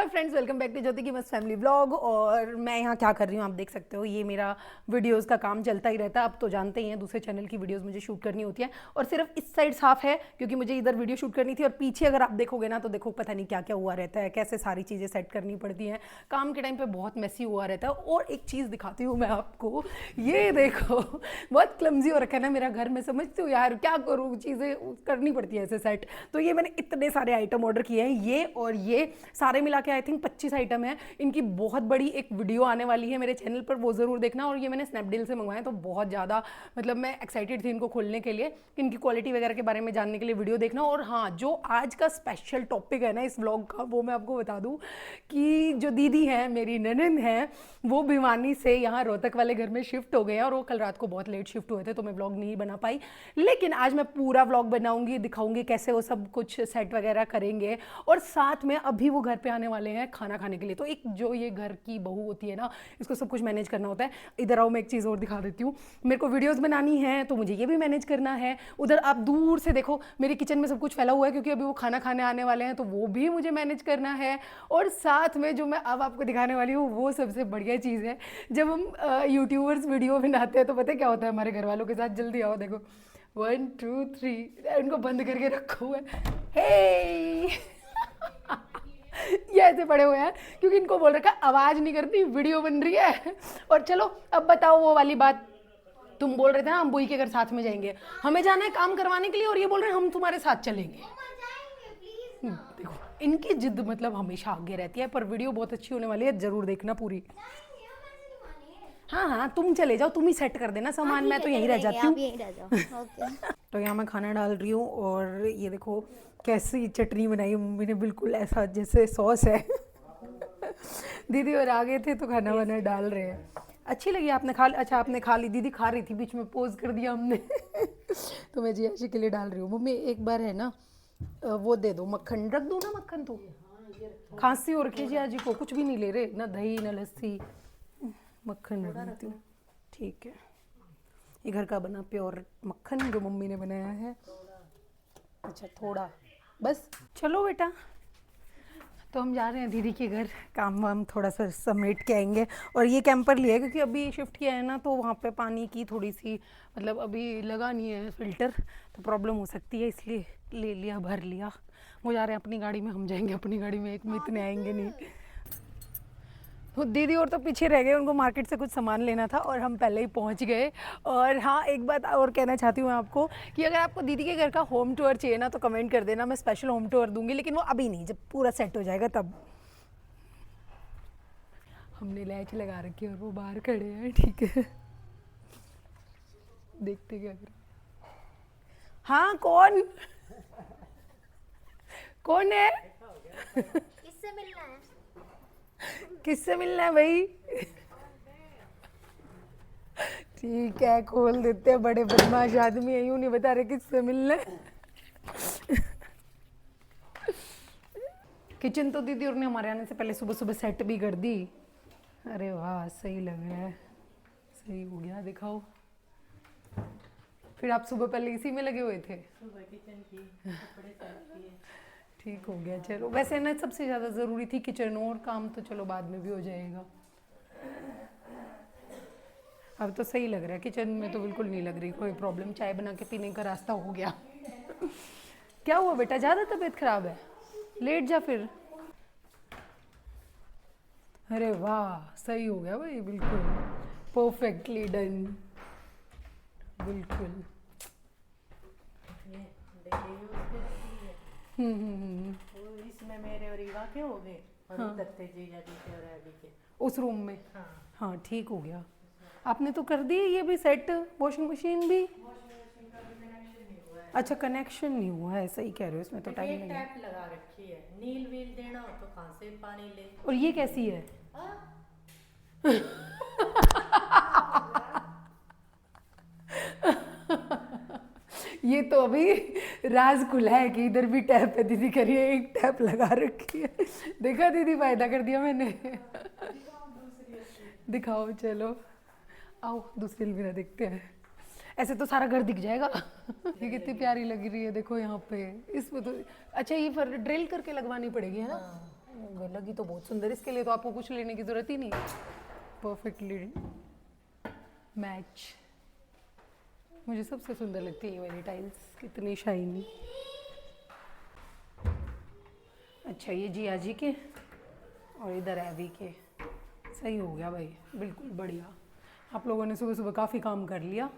Friends, welcome back to ज्योति की मस्त family vlog. और मैं यहाँ क्या कर रही हूँ आप देख सकते हो। ये मेरा वीडियोस का काम चलता ही रहता है। अब तो जानते ही हैं दूसरे चैनल की वीडियोस मुझे शूट करनी होती है और सिर्फ इस साइड साफ है क्योंकि मुझे इधर वीडियो शूट करनी थी। और पीछे अगर आप देखोगे ना तो देखो पता नहीं क्या क्या हुआ रहता है, कैसे सारी चीज़ें सेट करनी पड़ती हैं। काम के टाइम पर बहुत मैसी हुआ रहता है। और एक चीज़ दिखाती हूँ मैं आपको, ये देखो बहुत क्लमजी हो रखा है ना मेरा घर। मैं समझती हूँ यार क्या करूँ, चीज़ें करनी पड़ती है ऐसे सेट। तो ये मैंने इतने सारे आइटम ऑर्डर किए हैं, ये और ये सारे मिला के आई थिंक 25 आइटम है। इनकी बहुत बड़ी एक वीडियो आने वाली है मेरे चैनल पर, वो ज़रूर देखना। और ये मैंने स्नैपडील से मंगवाए तो बहुत ज़्यादा मतलब मैं एक्साइटेड थी इनको खोलने के लिए, इनकी क्वालिटी वगैरह के बारे में जानने के लिए वीडियो देखना। और हाँ, जो आज का स्पेशल टॉपिक है ना इस व्लॉग का, वो मैं आपको बता दूँ कि जो दीदी है मेरी ननंद है, वो भिवानी से यहाँ रोहतक वाले घर में शिफ्ट हो गए हैं। और वो कल रात को बहुत लेट शिफ्ट हुए थे तो मैं व्लॉग नहीं बना पाई। लेकिन आज मैं पूरा व्लॉग बनाऊंगी, दिखाऊंगी कैसे वो सब कुछ सेट वगैरह करेंगे। और साथ में अभी वो घर पे आने वाले हैं खाना खाने के लिए। तो एक जो ये घर की बहू होती है ना, इसको सब कुछ मैनेज करना होता है। इधर आओ, मैं एक चीज़ और दिखा देती हूँ। मेरे को वीडियोस बनानी है तो मुझे ये भी मैनेज करना है। उधर आप दूर से देखो मेरे किचन में सब कुछ फैला हुआ है क्योंकि अभी वो खाना खाने आने वाले हैं तो वो भी मुझे मैनेज करना है। और साथ में जो मैं अब आपको दिखाने वाली हूँ वो सबसे बढ़िया चीज़ है। जब हम यूट्यूबर्स वीडियो बनाते हैं तो पता है क्या होता है हमारे घर वालों के साथ। जल्दी आओ, देखो 1 2 3, उनको बंद करके रखा हुआ है। हे ये ऐसे पड़े हुए हैं क्योंकि इनको बोल रखा आवाज़ नहीं करती, वीडियो बन रही है। और चलो अब बताओ वो वाली बात, तुम बोल रहे थे ना हम बुई के घर साथ में जाएंगे, हमें जाना है काम करवाने के लिए और ये बोल रहे हैं हम तुम्हारे साथ चलेंगे। देखो इनकी जिद मतलब हमेशा आगे रहती है। पर वीडियो बहुत अच्छी होने वाली है, जरूर देखना पूरी। हाँ हाँ, तुम चले जाओ, तुम ही सेट कर देना सामान, मैं तो यहीं रह जाती हूँ। तो यहाँ मैं खाना डाल रही हूँ और ये देखो कैसी चटनी बनाई मम्मी ने, बिल्कुल ऐसा जैसे सॉस है। दीदी और आ गए थे तो खाना वाना डाल रहे हैं। अच्छी लगी आपने खा ली? अच्छा आपने खा ली, दीदी खा रही थी बीच में पोज कर दिया हमने। तो मैं जियाशी के लिए डाल रही हूँ। मम्मी एक बार है ना वो दे दो, मक्खन रख दो ना, मक्खन तो खांसी हो रखी है जिया जी को, कुछ भी नहीं ले रहे, ना दही ना लस्सी, मक्खन रख देती हूँ। ठीक है, ये घर का बना प्योर मक्खन जो मम्मी ने बनाया है। अच्छा थोड़ा बस, चलो बेटा। तो हम जा रहे हैं दीदी के घर, काम वाम थोड़ा सा समेट के आएंगे। और ये कैंपर लिया है क्योंकि अभी शिफ्ट किया है ना तो वहाँ पे पानी की थोड़ी सी मतलब अभी लगा नहीं है फिल्टर, तो प्रॉब्लम हो सकती है, इसलिए ले लिया, भर लिया। वो जा रहे हैं अपनी गाड़ी में, हम जाएंगे अपनी गाड़ी में, एक में इतने आएंगे नहीं। तो दीदी और तो पीछे रह गए, उनको मार्केट से कुछ सामान लेना था और हम पहले ही पहुंच गए। और हाँ, एक बात और कहना चाहती हूँ आपको कि अगर आपको दीदी के घर का होम टूर चाहिए ना तो कमेंट कर देना, मैं स्पेशल होम टूर दूंगी, लेकिन वो अभी नहीं, जब पूरा सेट हो जाएगा तब। हमने लैच लगा रखी है और वो बाहर खड़े हैं, ठीक है देखते क्या करें। हाँ कौन कौन है? किससे मिलना है? किससे मिलना है भाई? ठीक है खोल देते हैं, बड़े बदमाश आदमी है, यूं नहीं बता रहे किससे मिलना है। किचन तो दीदी और ने हमारे आने से पहले सुबह सुबह सेट भी कर दी। अरे वाह सही लग रहा है, सही हो गया, दिखाओ। फिर आप सुबह पहले इसी में लगे हुए थे? सुबह किचन की कपड़े सेट किए। ठीक हो गया, चलो। वैसे ना सबसे ज़्यादा ज़रूरी थी किचन, और काम तो चलो बाद में भी हो जाएगा। अब तो सही लग रहा है, किचन में तो बिल्कुल नहीं लग रही कोई प्रॉब्लम। चाय बना के पीने का रास्ता हो गया। क्या हुआ बेटा, ज़्यादा तबीयत खराब है? लेट जा फिर। अरे वाह सही हो गया भाई, बिल्कुल परफेक्टली डन, बिल्कुल। इसमें मेरे और ईवा के हो गए और हाँ। उधर थे जीजा जी के और अभी के उस रूम में? हाँ। हाँ ठीक हो गया। आपने तो कर दी ये भी सेट, वॉशिंग मशीन भी? अच्छा कनेक्शन नहीं हुआ है, सही कह रहे हो, इसमें तो टाइम लगेगा। टैप लगा रखी है, नील वील देना हो तो कहाँ से पानी ले। और ये कैसी है? ये तो अभी राज खुला है कि इधर भी टैप है, दीदी कह रही है एक टैप लगा रखी है। देखा दीदी, फायदा कर दिया मैंने। दिखाओ चलो, आओ दूसरी अलमीरा देखते हैं। ऐसे तो सारा घर दिख जाएगा। ये कितनी प्यारी लग रही है, देखो यहाँ पे। इसमें तो अच्छा ये फिर ड्रिल करके लगवानी पड़ेगी है ना? वो लगी तो बहुत सुंदर, इसके लिए तो आपको कुछ लेने की ज़रूरत ही नहीं, परफेक्टली मैच। मुझे सबसे सुंदर लगती है ये वाली टाइल्स, कितनी शाइनी। अच्छा ये जिया जी के और इधर एवी के, सही हो गया भाई, बिल्कुल बढ़िया। आप लोगों ने सुबह सुबह काफ़ी काम कर लिया।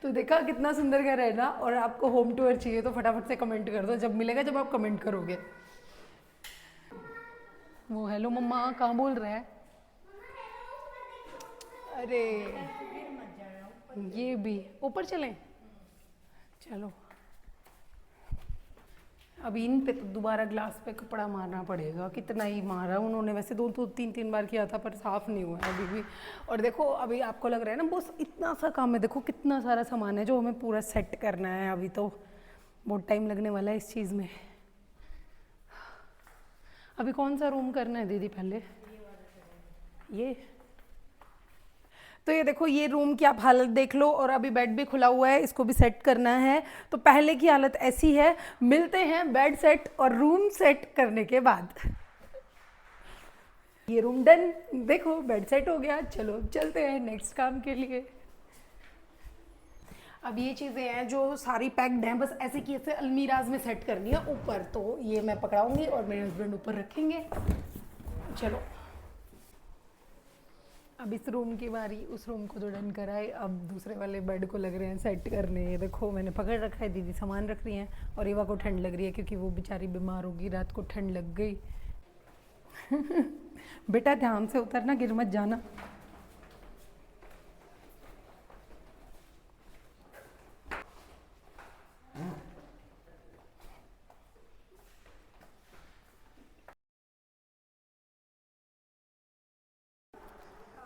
तो देखा कितना सुंदर घर है ना। और आपको होम टूर चाहिए तो फटाफट से कमेंट कर दो, जब मिलेगा जब आप कमेंट करोगे। वो हेलो मम्मा कहाँ बोल रहा है? अरे ये भी ऊपर चलें, चलो। अभी इन पे तो दोबारा ग्लास पे कपड़ा मारना पड़ेगा, कितना ही मारा उन्होंने, वैसे 2-3 बार किया था पर साफ़ नहीं हुआ है अभी भी। और देखो अभी आपको लग रहा है ना बस इतना सा काम है, देखो कितना सारा सामान है जो हमें पूरा सेट करना है। अभी तो बहुत टाइम लगने वाला है इस चीज़ में। अभी कौन सा रूम करना है दीदी पहले? ये तो ये देखो ये रूम की आप हालत देख लो, और अभी बेड भी खुला हुआ है, इसको भी सेट करना है। तो पहले की हालत ऐसी है। मिलते हैं बेड सेट और रूम सेट करने के बाद। ये रूम डन, देखो बेड सेट हो गया। चलो चलते हैं नेक्स्ट काम के लिए। अब ये चीज़ें हैं जो सारी पैक्ड हैं, बस ऐसे की ऐसे अलमीराज में सेट करनी है ऊपर। तो ये मैं पकड़ाऊंगी और मेरे हस्बैंड ऊपर रखेंगे। चलो अब इस रूम की बारी, उस रूम को तो डन कराए, अब दूसरे वाले बेड को लग रहे हैं सेट करने। देखो मैंने पकड़ रखा है, दीदी सामान रख रही हैं और ईवा को ठंड लग रही है क्योंकि वो बेचारी बीमार होगी, रात को ठंड लग गई। बेटा ध्यान से उतरना, गिर मत जाना।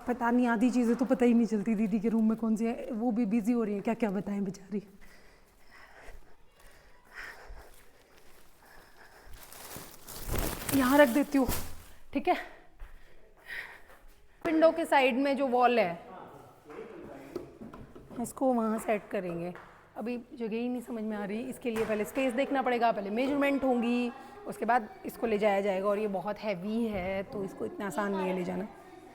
पता नहीं, आधी चीज़ें तो पता ही नहीं चलती दीदी के रूम में कौन सी है, वो भी बिजी हो रही है, क्या क्या बताएं बेचारी। यहाँ रख देती हूँ, ठीक है। विंडो के साइड में जो वॉल है इसको वहाँ सेट करेंगे। अभी जगह ही नहीं समझ में आ रही, इसके लिए पहले स्पेस देखना पड़ेगा, पहले मेजरमेंट होंगी, उसके बाद इसको ले जाया जाएगा। और ये बहुत हैवी है तो इसको इतना आसान नहीं है ले जाना।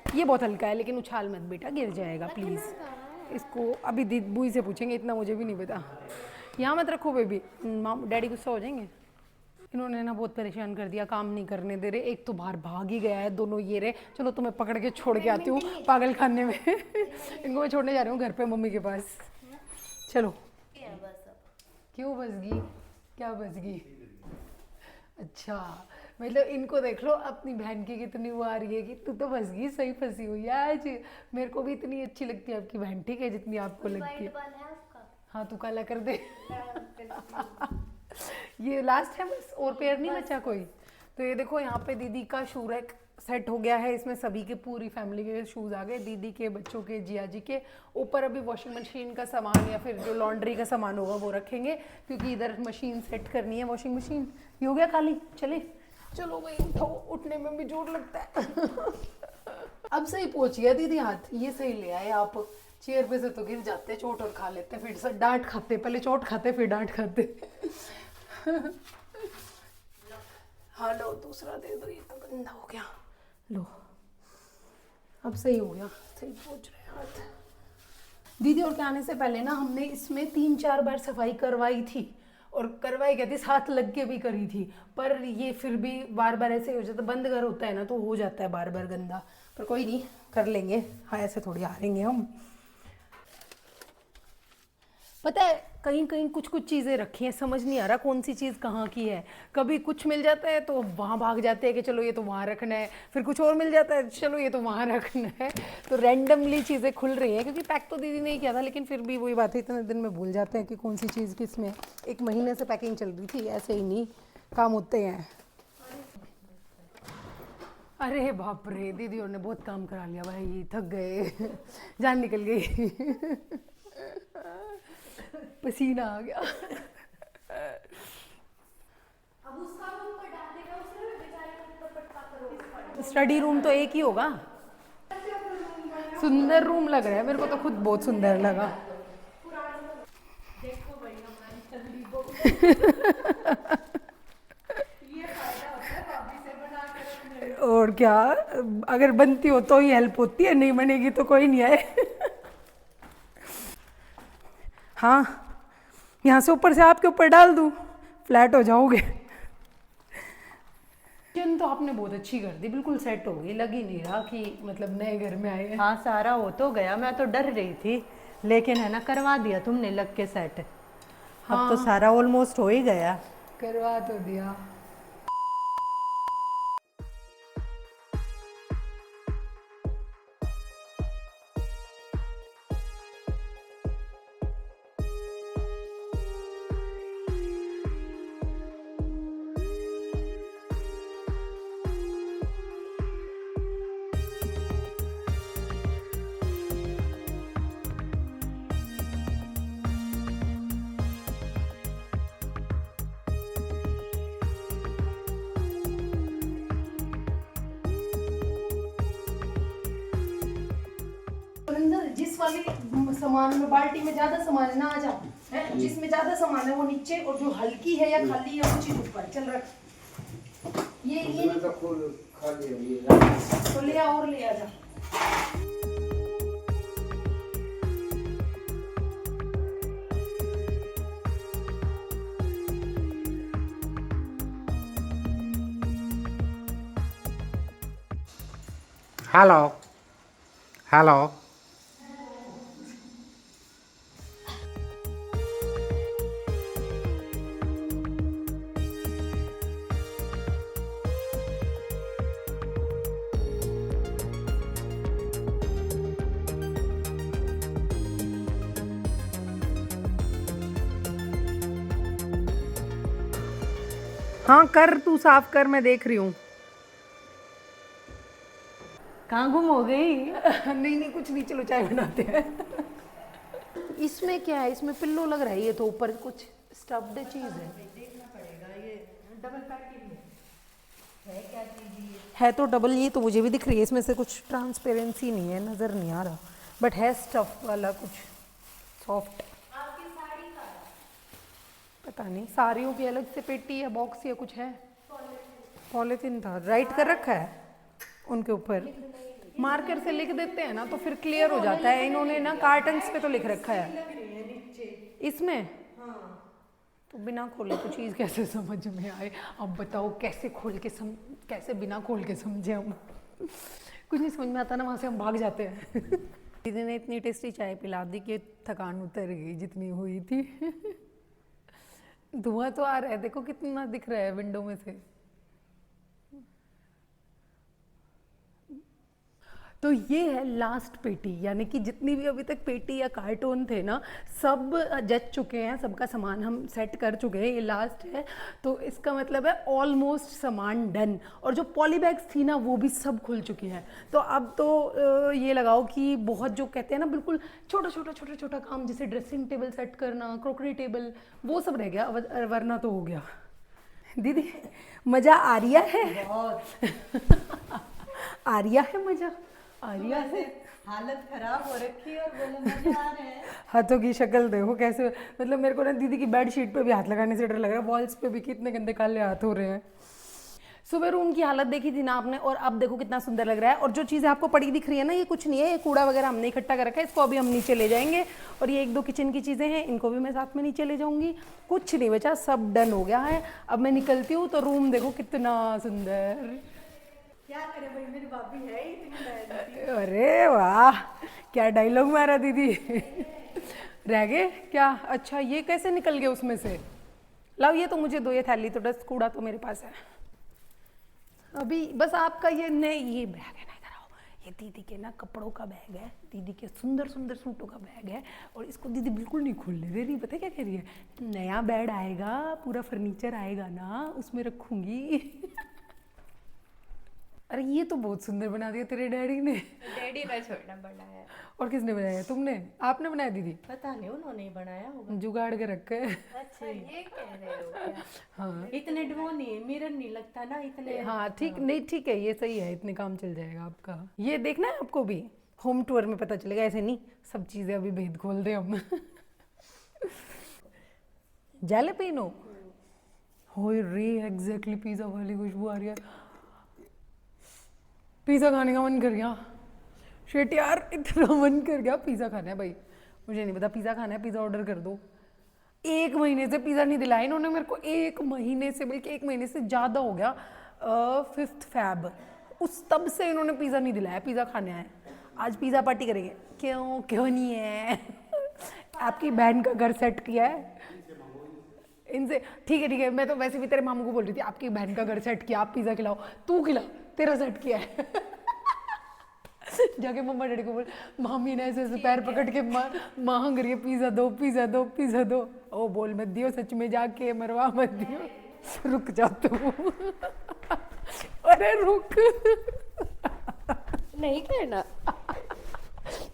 ये बहुत हल्का है लेकिन उछाल मत बेटा, गिर जाएगा प्लीज़। इसको अभी दीदी बुई से पूछेंगे, इतना मुझे भी नहीं पता। यहाँ मत रखो बेबी, डैडी गुस्सा हो जाएंगे। इन्होंने ना बहुत परेशान कर दिया, काम नहीं करने दे रहे। एक तो बाहर भाग ही गया है, दोनों ये रहे। चलो तो मैं पकड़ के छोड़ के आती हूँ पागल खाने में। इनको मैं छोड़ने जा रही हूँ घर पे मम्मी के पास। चलो। क्यों बस गई? क्या बस गई? अच्छा मतलब इनको देख लो, अपनी बहन की कितनी वो आ रही है कि तू तो फंस गई, सही फंसी हुई है आज। मेरे को भी इतनी अच्छी लगती है आपकी बहन, ठीक है, जितनी आपको लगती है। हाँ तू काला कर दे। ये लास्ट है बस, और पेयर नहीं बचा कोई। तो ये देखो यहाँ पे दीदी का शू रैक सेट हो गया है, इसमें सभी के पूरी फैमिली के शूज़ आ गए, दीदी के, बच्चों के, जिया जी के। ऊपर अभी वॉशिंग मशीन का सामान या फिर जो लॉन्ड्री का सामान होगा वो रखेंगे, क्योंकि इधर मशीन सेट करनी है, वॉशिंग मशीन। ये हो गया खाली, चले। चलो भाई उठो, उठने में भी जोर लगता है। अब सही पहुंच गया दीदी हाथ, ये सही ले आए आप। चेयर पे से तो गिर जाते, चोट और खा लेते, फिर डांट खाते, पहले चोट खाते फिर डांट खाते। हाँ लो दूसरा दे दो, ये तो गंदा हो गया। लो अब सही हो गया, सही पहुंच रहे हाथ। दीदी और के आने से पहले ना हमने इसमें 3-4 बार सफाई करवाई थी, और करवाई क्या थी, साथ लग के भी करी थी। पर ये फिर भी बार बार ऐसे हो जाता, बंद घर होता है ना तो हो जाता है बार बार गंदा। पर कोई नहीं, कर लेंगे। हाँ ऐसे थोड़ी हारेंगे हम। पता है कहीं कहीं कुछ कुछ चीज़ें रखी हैं, समझ नहीं आ रहा कौन सी चीज़ कहाँ की है। कभी कुछ मिल जाता है तो वहाँ भाग जाते हैं कि चलो ये तो वहाँ रखना है, फिर कुछ और मिल जाता है चलो ये तो वहाँ रखना है। तो रैंडमली चीज़ें खुल रही हैं, क्योंकि पैक तो दीदी ने ही किया था, लेकिन फिर भी वही बात है, इतने दिन में भूल जाते हैं कि कौन सी चीज़ किस में। 1 महीने से पैकिंग चल रही थी, ऐसे ही नहीं काम होते हैं। अरे बाप रे, दीदी और ने बहुत काम करा लिया भाई, थक गए, जान निकल गई। पसीना आ गया। अब उसका रूम पर डाल देगा, उसने बेचारे को ऊपर पटका करो। स्टडी रूम तो एक ही होगा। सुंदर रूम लग रहा है, मेरे को तो खुद बहुत सुंदर लगा। देखो भाई हमारी स्टडी को। ये फायदा होता है भाभी से बना और क्या, अगर बनती हो तो ही हेल्प होती है, नहीं बनेगी तो कोई नहीं आए। हाँ, यहाँ से ऊपर से आपके ऊपर डाल दूँ, फ्लैट हो जाओगे। किचन तो आपने बहुत अच्छी कर दी, बिल्कुल सेट हो गई, लग ही नहीं रहा कि मतलब नए घर में आए हैं। हाँ सारा हो तो गया, मैं तो डर रही थी, लेकिन है ना करवा दिया तुमने लग के सेट। अब तो सारा ऑलमोस्ट हो ही गया। करवा तो दिया। जिस वाली सामान में बाल्टी में ज्यादा सामान है ना, आ जा, है जिसमें ज्यादा सामान है वो नीचे, और जो हल्की है या खाली है वो चीज ऊपर। चल रख, ये तो खाली है, ये तो ले आ और ले आ जा। Hello hello. हाँ कर, तू साफ कर, मैं देख रही हूँ। कहाँ गुम हो गई? नहीं नहीं कुछ नहीं, चलो चाय बनाते हैं। इसमें क्या है, इसमें पिल्लो लग रहा है, ये तो ऊपर कुछ स्टफ्ड चीज है। देखना पड़ेगा, ये डबल पैकिंग है क्या चीज ये? है तो डबल, ये तो मुझे भी दिख रही है, इसमें से कुछ ट्रांसपेरेंसी नहीं है, नजर नहीं आ रहा, बट है स्टफ वाला कुछ सॉफ्ट। पता नहीं, साड़ियों की अलग से पेटी या बॉक्स या कुछ है। पॉलिथीन था, राइट कर रखा है उनके ऊपर, मार्कर से लिख देते हैं ना तो फिर क्लियर हो जाता है। इन्होंने ना कार्टन्स पे तो लिख रखा है इसमें। तो बिना खोले तो चीज़ कैसे समझ में आए? अब बताओ कैसे खोल के कैसे बिना खोल के समझे हम? कुछ नहीं समझ में आता ना, वहाँ से हम भाग जाते हैं। दीदी ने इतनी टेस्टी चाय पिला दी कि थकान उतर गई जितनी हुई थी। धुआं तो आ रहा है, देखो कितना दिख रहा है विंडो में से। तो ये है लास्ट पेटी, यानी कि जितनी भी अभी तक पेटी या कार्टून थे ना, सब जच चुके हैं, सबका सामान हम सेट कर चुके हैं, ये लास्ट है। तो इसका मतलब है ऑलमोस्ट सामान डन। और जो पॉली बैग्स थी ना वो भी सब खुल चुकी है। तो अब तो ये लगाओ कि बहुत जो कहते हैं ना बिल्कुल छोटा छोटा छोटा छोटा काम, जैसे ड्रेसिंग टेबल सेट करना, क्रोकरी टेबल, वो सब रह गया, वरना तो हो गया। दीदी मज़ा आ रहा है? आ रहा है मज़ा? आर्या है। हालत खराब हो रखी है और बोले मजा आ रहा है। हाथों की शक्ल देखो कैसे, मतलब मेरे को ना दीदी की बेड शीट पे भी हाथ लगाने से डर लग रहा है, वॉल्स पे भी कितने गंदे काले हाथ हो रहे हैं। सुबह रूम की हालत देखी थी ना आपने, और अब देखो कितना सुंदर लग रहा है। और जो चीज़ें आपको पड़ी दिख रही है ना, ये कुछ नहीं है, ये कूड़ा वगैरह हमने इकट्ठा कर रखा है, इसको अभी हम नीचे ले जाएंगे। और ये एक दो किचन की चीज़ें हैं, इनको भी मैं साथ में नीचे ले जाऊंगी। कुछ नहीं बचा, सब डन हो गया है। अब मैं निकलती हूँ तो रूम देखो कितना सुंदर। क्या करे भाई, मेरी भाभी है ही इतनी मेहनती। अरे वाह, क्या डायलॉग मारा दीदी। रह गए क्या? अच्छा ये कैसे निकल गए उसमें से? लाओ ये तो मुझे दो, ये थैली तो डस्ट कूड़ा तो मेरे पास है अभी। बस आपका ये नहीं, ये बैग है ना, इधर आओ। ये दीदी के ना कपड़ों का बैग है, दीदी के सुंदर सुंदर सूटों का बैग है। और इसको दीदी बिल्कुल नहीं खोलने दे रही, पता है क्या कह रही है? नया बेड आएगा, पूरा फर्नीचर आएगा ना, उसमें रखूंगी। अरे ये तो बहुत सुंदर बना दिया तेरे डैडी ने। डैडी ने छोटा बनाया। और किसने बनाया? तुमने? आपने बनाया दीदी? पता नहीं, उन्होंने ही बनाया होगा। जुगाड़ के रखे है। अच्छा ये कह रहे हो क्या? हाँ इतने वो नहीं, मिरर नहीं लगता ना इतने। हाँ ठीक, नहीं ठीक है, ये सही है, इतने काम चल जाएगा आपका। ये देखना है आपको भी, होम टूर में पता चलेगा, ऐसे नहीं सब चीज़ें अभी भेद खोल रहे हम। जैलेपिनो हो रे, एग्जैक्टली पिज़्ज़ा वाली खुशबू आ रही है। पिज़्ज़ा खाने का मन कर गया। शिट यार, इतना मन कर गया, पिज़्ज़ा खाना है भाई। मुझे नहीं पता, पिज़्ज़ा खाना है, पिज़्ज़ा ऑर्डर कर दो। 1 महीने से पिज़्ज़ा नहीं दिलाया इन्होंने मेरे को, 1 महीने से, बल्कि 1 महीने से ज़्यादा हो गया। 5 फैब, उस तब से इन्होंने पिज़्ज़ा नहीं दिलाया। पिज़्ज़ा खाने आए, आज पिज़्ज़ा पार्टी करेंगे। क्यों क्यों नहीं है? आपकी बहन का घर सेट किया है इनसे। ठीक है, मैं तो वैसे भी तेरे मामू को बोल रही थी, आपकी बहन का घर सेट किया, आप पिज़्ज़ा खिलाओ, तू खिला, तेरा सेट किया है। जाके मम्मा डैडी को बोल, मामी ने ऐसे पैर पकड़ के मांग रही है, पिज़्ज़ा दो, पिज़्ज़ा दो, पिज़्ज़ा दो। ओ बोल मत दियो, सच में जाके मरवा मत दियो। रुक जा तू। अरे रुक। नहीं करना।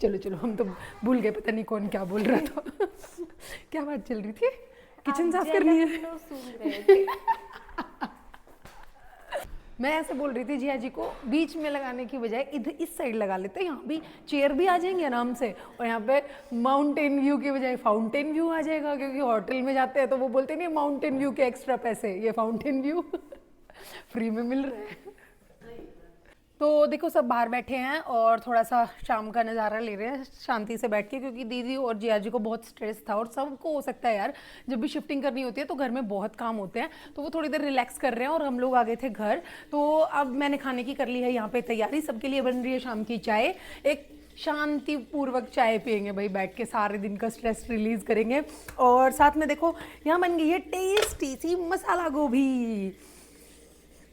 चलो हम तो भूल गए, पता नहीं कौन क्या बोल रहा था। क्या बात चल रही थी? किचन साफ करनी है। मैं ऐसे बोल रही थी जिया जी को, बीच में लगाने की बजाय इधर इस साइड लगा लेते, यहाँ भी चेयर भी आ जाएंगे आराम से, और यहाँ पे माउंटेन व्यू की बजाय फाउंटेन व्यू आ जाएगा, क्योंकि होटल में जाते हैं तो वो बोलते नहीं माउंटेन व्यू के एक्स्ट्रा पैसे, ये फाउंटेन व्यू फ्री में मिल रहा है। तो देखो सब बाहर बैठे हैं और थोड़ा सा शाम का नज़ारा ले रहे हैं शांति से बैठ के, क्योंकि दीदी और जिया जी को बहुत स्ट्रेस था, और सबको हो सकता है यार, जब भी शिफ्टिंग करनी होती है तो घर में बहुत काम होते हैं, तो वो थोड़ी देर रिलैक्स कर रहे हैं और हम लोग आ गए थे घर। तो अब मैंने खाने की कर ली है यहाँ पे तैयारी, सबके लिए बन रही है शाम की चाय। एक शांतिपूर्वक चाय पियेंगे भाई बैठ के, सारे दिन का स्ट्रेस रिलीज करेंगे। और साथ में देखो यहाँ बन गई है टेस्टी सी मसाला गोभी,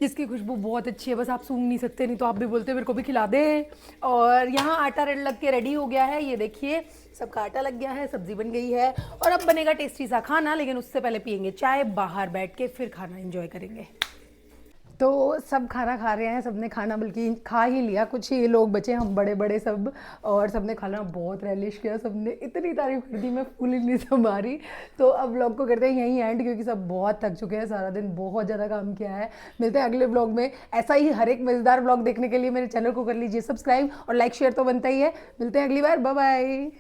जिसकी खुशबू बहुत अच्छी है, बस आप सूंघ नहीं सकते, नहीं तो आप भी बोलते मेरे को भी खिला दे। और यहाँ आटा लग के रेडी हो गया है, ये देखिए सबका आटा लग गया है, सब्जी बन गई है, और अब बनेगा टेस्टी सा खाना। लेकिन उससे पहले पियेंगे चाय बाहर बैठ के, फिर खाना एंजॉय करेंगे। तो सब खाना खा रहे हैं, सबने खाना बल्कि खा ही लिया, कुछ ही लोग बचे, हम बड़े बड़े सब, और सबने खाना बहुत रेलिश किया, सबने इतनी तारीफ कर दी, मैं फुल नहीं संभारी। तो अब व्लॉग को करते हैं यहीं एंड, क्योंकि सब बहुत थक चुके हैं, सारा दिन बहुत ज़्यादा काम किया है। मिलते हैं अगले व्लॉग में। ऐसा ही हर एक मज़ेदार व्लॉग देखने के लिए मेरे चैनल को कर लीजिए सब्सक्राइब, और लाइक शेयर तो बनता ही है। मिलते हैं अगली बार, बाय बाय।